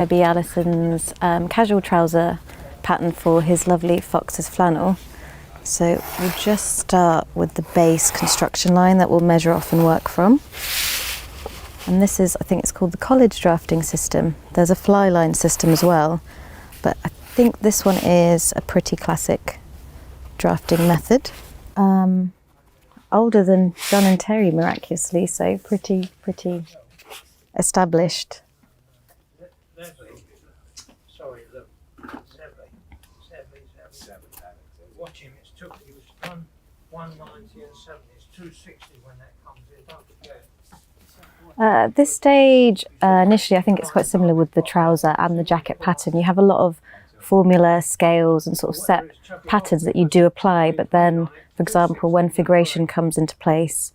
Maybe Alison's casual trouser pattern for his lovely Fox's flannel. So we'll just start with the base construction line that we'll measure off and work from. And this is, I think it's called the college drafting system. There's a fly line system as well, but I think this one is a pretty classic drafting method. Older than John and Terry, miraculously, so pretty established. Sorry, look, watch him, he was 190 and 70, it's 260 when that comes in, don't forget. At this stage, initially, I think it's quite similar with the trouser and the jacket pattern. You have a lot of formula, scales and sort of set patterns that you do apply, but then, for example, when figuration comes into place,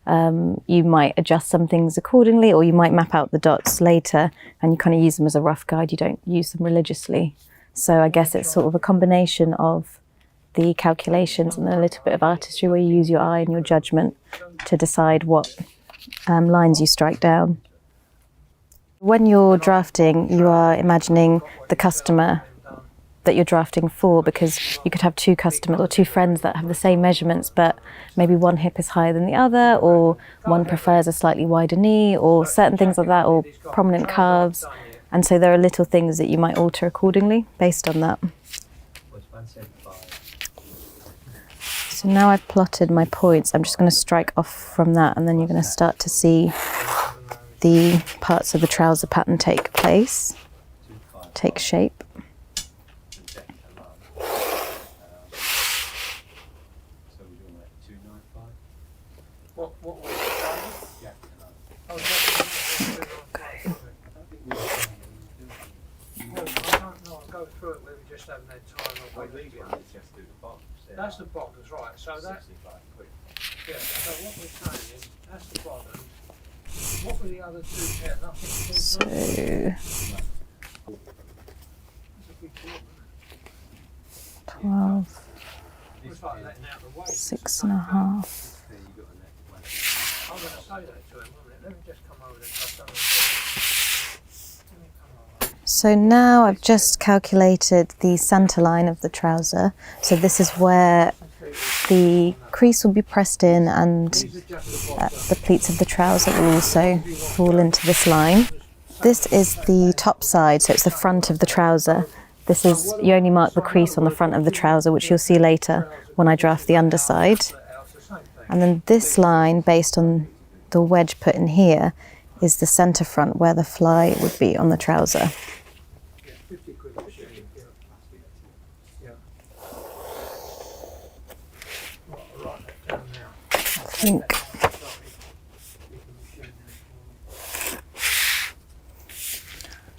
you might adjust some things accordingly, or you might map out the dots later and you kind of use them as a rough guide. You don't use them religiously. So I guess it's sort of a combination of the calculations and then a little bit of artistry where you use your eye and your judgment to decide what lines you strike down. When you're drafting, you are imagining the customer that you're drafting for, because you could have two customers or two friends that have the same measurements, but maybe one hip is higher than the other, or one prefers a slightly wider knee, or certain things like that, or prominent calves. And so there are little things that you might alter accordingly based on that. So now I've plotted my points, I'm just going to strike off from that, and then you're going to start to see the parts of the trouser pattern take place, take shape. That's the bottoms, right? So that's yeah. So what we're saying is that's the bottom. What were the other two pairs? Nothing. So 12, 6.5. I'm going to say that to him. Let me just come over there. So now I've just calculated the centre line of the trouser. So this is where the crease will be pressed in, and the pleats of the trouser will also fall into this line. This is the top side, so it's the front of the trouser. This is, you only mark the crease on the front of the trouser, which you'll see later when I draft the underside. And then this line, based on the wedge put in here, is the centre front where the fly would be on the trouser. I think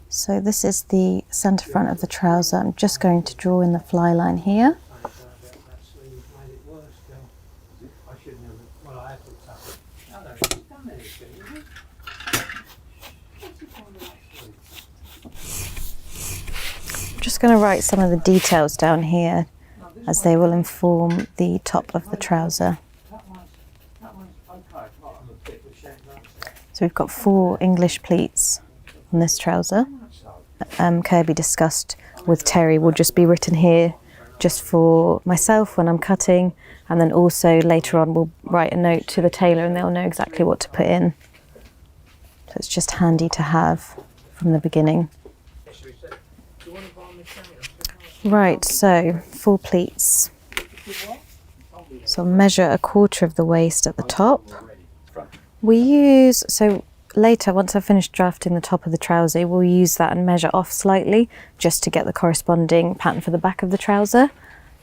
so. This is the centre front of the trouser. I'm just going to draw in the fly line here. I'm just going to write some of the details down here as they will inform the top of the trouser. So we've got 4 English pleats on this trouser. Kirby discussed with Terry will just be written here just for myself when I'm cutting, and then also later on we'll write a note to the tailor and they'll know exactly what to put in. So it's just handy to have from the beginning. Right, so 4 pleats. So I'll measure 1/4 of the waist at the top. We use, so later, once I've finished drafting the top of the trouser, we'll use that and measure off slightly just to get the corresponding pattern for the back of the trouser,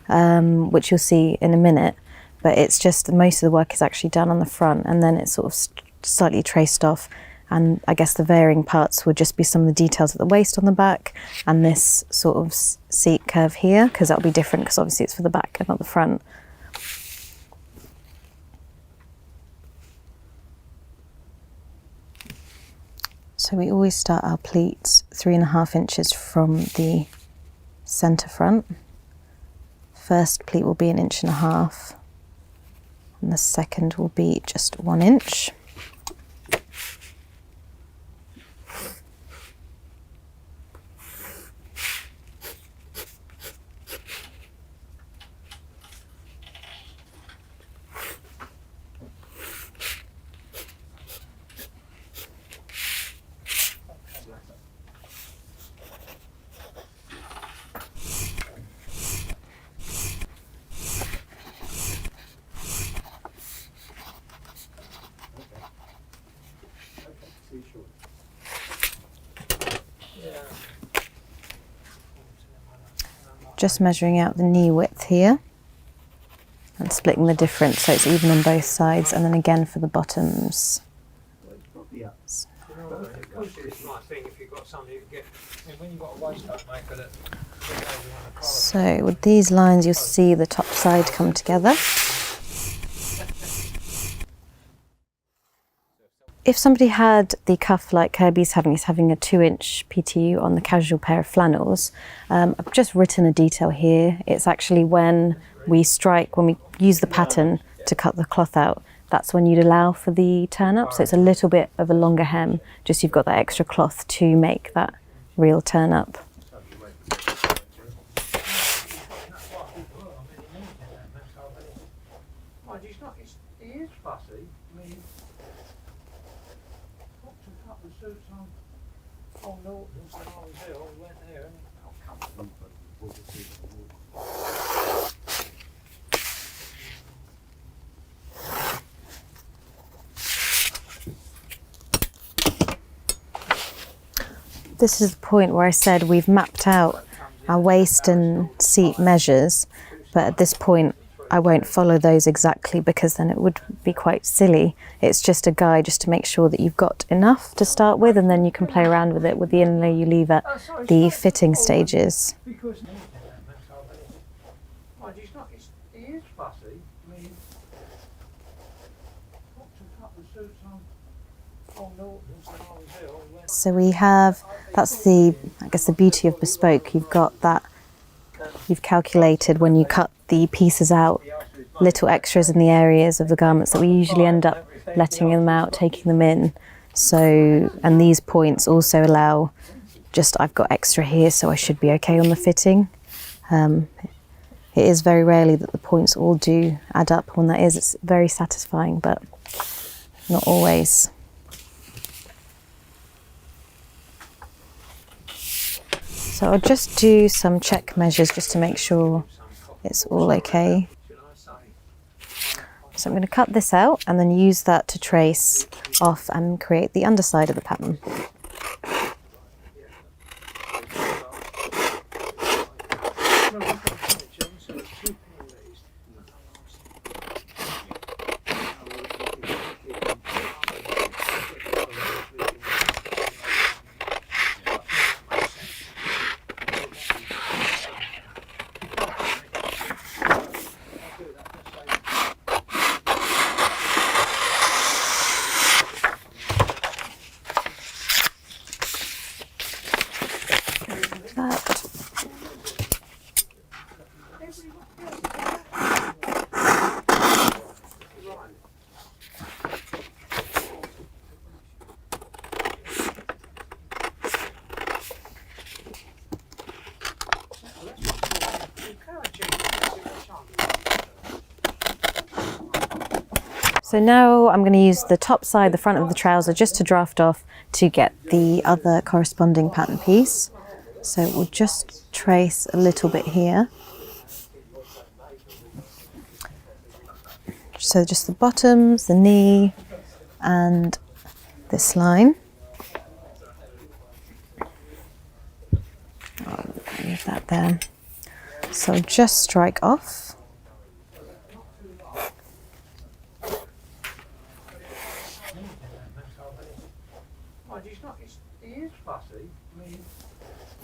which you'll see in a minute. But it's just, most of the work is actually done on the front, and then it's sort of slightly traced off. And I guess the varying parts would just be some of the details at the waist on the back, and this sort of seat curve here, because that'll be different because obviously it's for the back and not the front. So we always start our pleats 3.5 inches from the centre front. First pleat will be 1.5 inches, and the second will be just 1 inch. Just measuring out the knee width here and splitting the difference so it's even on both sides, and then again for the bottoms. So with these lines you'll see the top side come together. If somebody had the cuff like Kirby's having, he's having a 2-inch PTU on the casual pair of flannels, I've just written a detail here. It's actually when we use the pattern to cut the cloth out, that's when you'd allow for the turn up. So it's a little bit of a longer hem, just you've got that extra cloth to make that real turn up. This is the point where I said we've mapped out our waist and seat measures, but at this point I won't follow those exactly because then it would be quite silly. It's just a guide just to make sure that you've got enough to start with, and then you can play around with it with the inlay you leave at the fitting stages. So we have, that's the, I guess the beauty of bespoke, you've got that, you've calculated when you cut the pieces out, little extras in the areas of the garments that we usually end up letting them out, taking them in. So, and these points also allow, just I've got extra here so I should be okay on the fitting. It is very rarely that the points all do add up. When that is, it's very satisfying, but not always. So I'll just do some check measures just to make sure it's all okay. So I'm going to cut this out and then use that to trace off and create the underside of the pattern. So now I'm going to use the top side, the front of the trouser, just to draft off to get the other corresponding pattern piece. So we'll just trace a little bit here. So just the bottoms, the knee, and this line. I'll leave that there. So just strike off.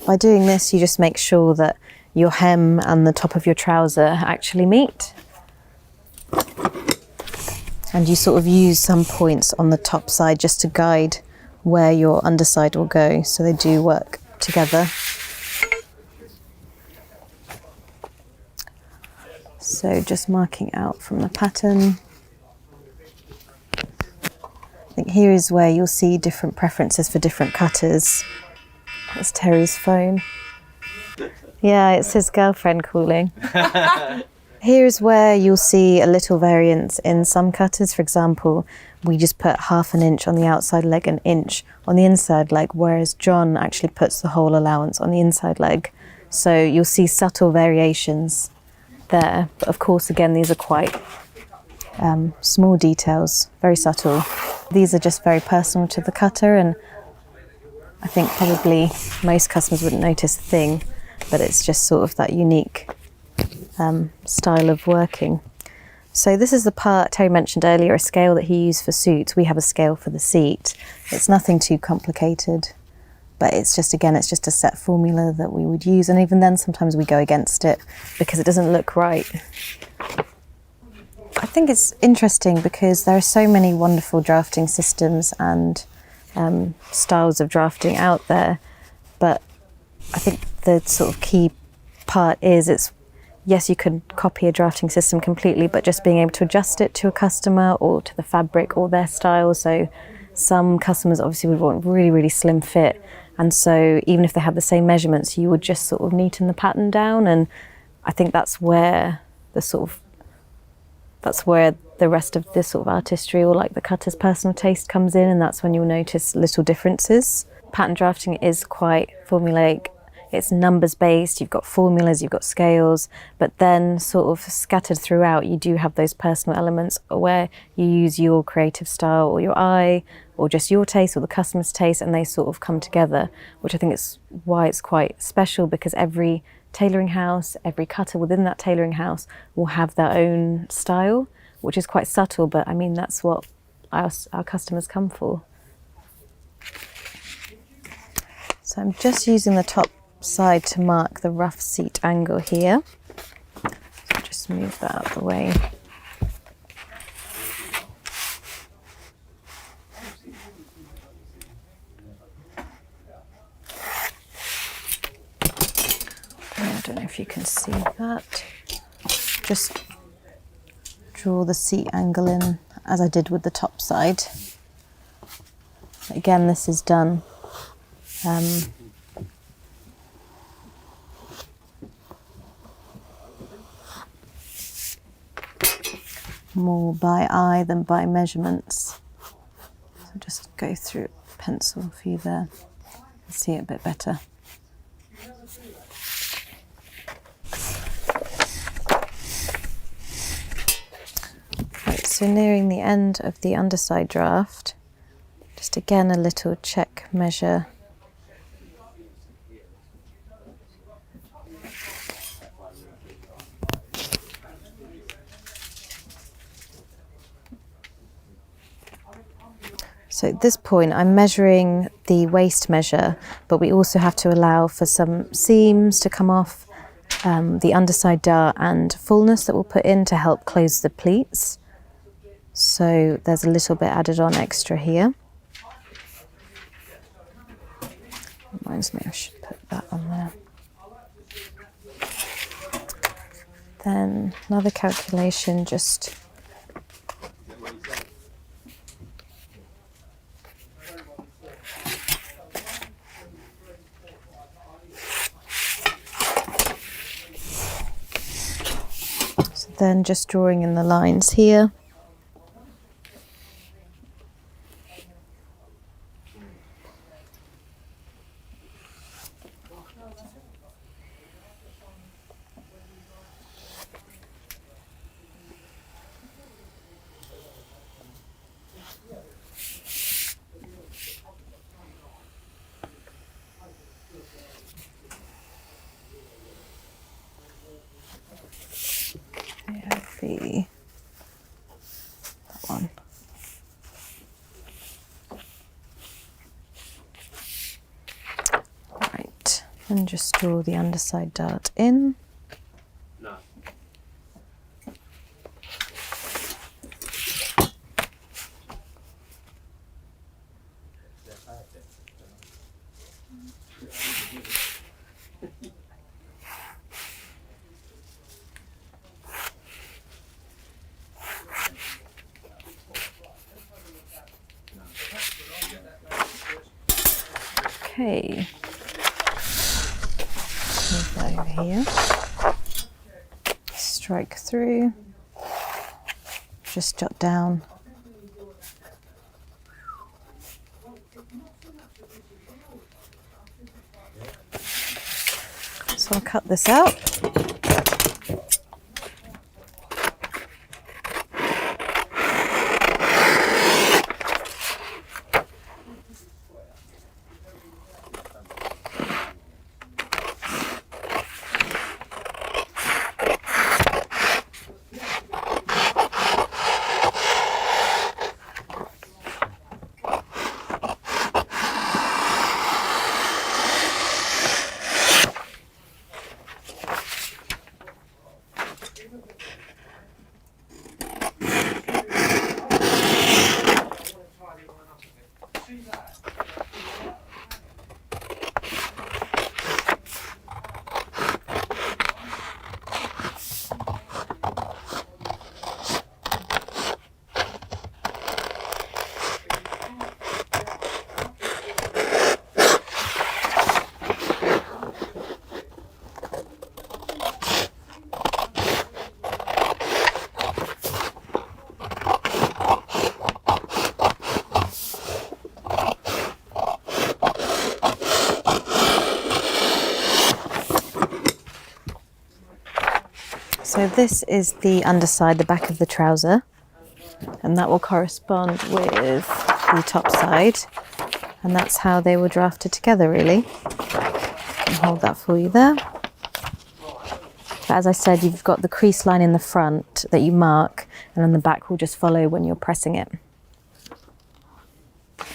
By doing this, you just make sure that your hem and the top of your trouser actually meet. And you sort of use some points on the top side just to guide where your underside will go, so they do work together. So just marking out from the pattern. I think here is where you'll see different preferences for different cutters. That's Terry's phone. Yeah, it's his girlfriend calling. Here's where you'll see a little variance in some cutters. For example, we just put 1/2 inch on the outside leg, 1 inch on the inside leg, whereas John actually puts the whole allowance on the inside leg. So you'll see subtle variations there. But of course, again, these are quite small details, very subtle. These are just very personal to the cutter, and I think probably most customers wouldn't notice a thing, but it's just sort of that unique style of working. So this is the part Terry mentioned earlier, a scale that he used for suits. We have a scale for the seat. It's nothing too complicated, but it's just, again, it's just a set formula that we would use. And even then, sometimes we go against it because it doesn't look right. I think it's interesting because there are so many wonderful drafting systems and styles of drafting out there. But I think the sort of key part is yes, you can copy a drafting system completely, but just being able to adjust it to a customer or to the fabric or their style. So some customers obviously would want really, really slim fit. And so even if they had the same measurements, you would just sort of neaten the pattern down. And I think that's where the rest of this sort of artistry or like the cutter's personal taste comes in. And that's when you'll notice little differences. Pattern drafting is quite formulaic. It's numbers based, you've got formulas, you've got scales, but then sort of scattered throughout, you do have those personal elements where you use your creative style or your eye or just your taste or the customer's taste, and they sort of come together, which I think is why it's quite special, because every tailoring house, every cutter within that tailoring house will have their own style, which is quite subtle, but I mean, that's what our customers come for. So I'm just using the top side to mark the rough seat angle here. So just move that out of the way. I don't know if you can see that. Just draw the seat angle in as I did with the top side. Again, this is done more by eye than by measurements. So just go through pencil for you there and see it a bit better. Right, so nearing the end of the underside draft, just again a little check measure. So at this point I'm measuring the waist measure, but we also have to allow for some seams to come off, the underside dart and fullness that we'll put in to help close the pleats. So there's a little bit added on extra here. Reminds me I should put that on there. Then another calculation, just then just drawing in the lines here. That one. Right, and just draw the underside dart in. No. Okay, move that over here, strike through, just jot down so I'll cut this out. So this is the underside, the back of the trouser, and that will correspond with the top side, and that's how they were drafted together, really. I'll hold that for you there. But as I said, you've got the crease line in the front that you mark, and then the back will just follow when you're pressing it.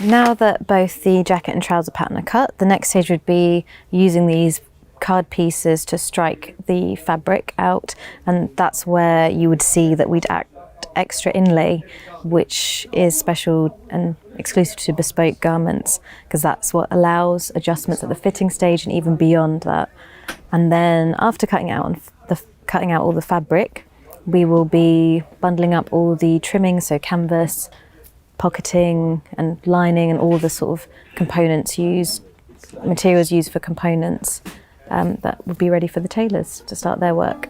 Now that both the jacket and trouser pattern are cut, the next stage would be using these card pieces to strike the fabric out, and that's where you would see that we'd add extra inlay, which is special and exclusive to bespoke garments, because that's what allows adjustments at the fitting stage and even beyond that. And then after cutting out all the fabric, we will be bundling up all the trimmings, so canvas, pocketing and lining and all the sort of materials used for components that would be ready for the tailors to start their work.